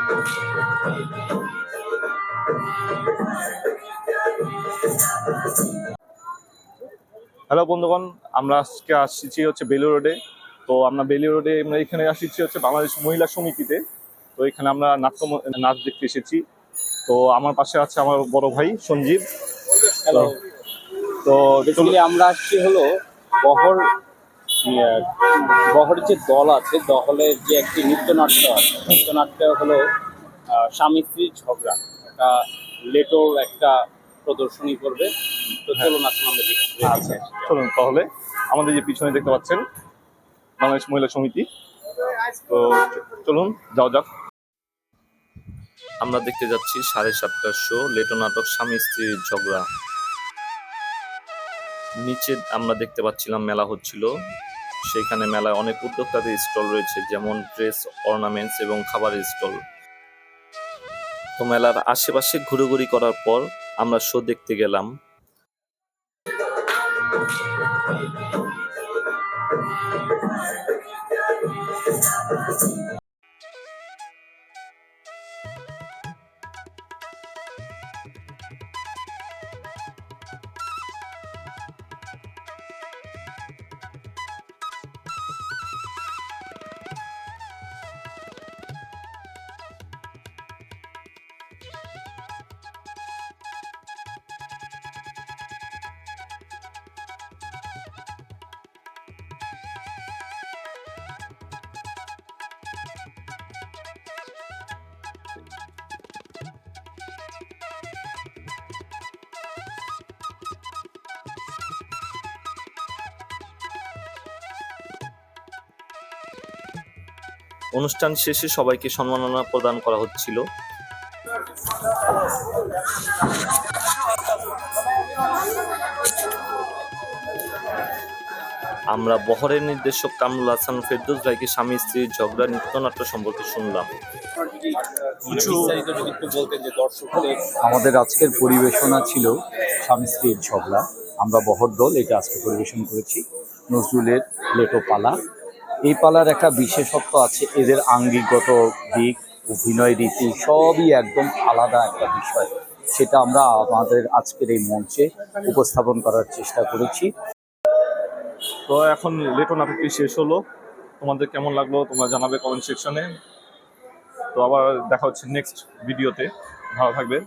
Hello বন্ধুগণ, আমরা আজকে আসছি হচ্ছে বেলুড় রোডে। তো আমরা বেলুড় রোডে আমরা এখানে আসছি হচ্ছে বাংলাদেশ মহিলা সমিতিতে। তো এখানে আমরা নাচ দেখতে এসেছি। তো আমার পাশে আছে আমার বড় ভাই সঞ্জীব। হ্যালো। তো বেসিক্যালি আমরা আসছি হলো বহর বহরের যে দল আছে, দলের যে একটি নৃত্যনাট্য আছে, নৃত্যনাট্য হলো স্বামী স্ত্রীর ঝগড়া, একটা লেটোর একটা প্রদর্শনী করবে। তো চলুন আসুন আমরা দেখি। আচ্ছা, চলুন তাহলে। আমাদের যে পিছনে দেখতে পাচ্ছেন বাংলাদেশ মহিলা সমিতি। তো চলুন যাওয়া যাক। আমরা দেখতে যাচ্ছি 7:30টার শো, লেটো নাটক স্বামী স্ত্রীর ঝগড়া। নিচে আমরা দেখতে পাচ্ছিলাম মেলা হচ্ছিল। সেইখানে মেলায় অনেক উদ্যোক্তাদের স্টল রয়েছে, যেমন ড্রেস, অর্নামেন্টস এবং খাবারের স্টল। তো মেলার আশেপাশে ঘুরোঘুরি করার পর আমরা শো দেখতে গেলাম। অনুষ্ঠান শেষে সবাইকে সম্মাননা প্রদান করা হচ্ছিল। আমরা বহরের নির্দেশক কামরুল হাসান ফেরদৌস ভাইকে স্বামী স্ত্রীর ঝগড়া নৃত্যনাট্য সম্পর্কে শুনলাম। আমাদের আজকের পরিবেশনা ছিল স্বামী স্ত্রীর ঝগড়া। আমরা বহর দল এটা আজকে পরিবেশন করেছি। নজরুলের লেটো পালা। এই পালার একটা বিশেষত্ব আছে, এদের আঙ্গিকগত দিক, অভিনয় রীতি সবই একদম আলাদা একটা বিষয়। সেটা আমরা আমাদের আজকের এই মঞ্চে উপস্থাপন করার চেষ্টা করেছি। তো এখন লেটো নাটকটি শেষ হলো। তোমাদের কেমন লাগলো তোমরা জানাবে কমেন্ট সেকশনে। তো আবার দেখা হচ্ছে নেক্সট ভিডিওতে। ভালো থাকবে।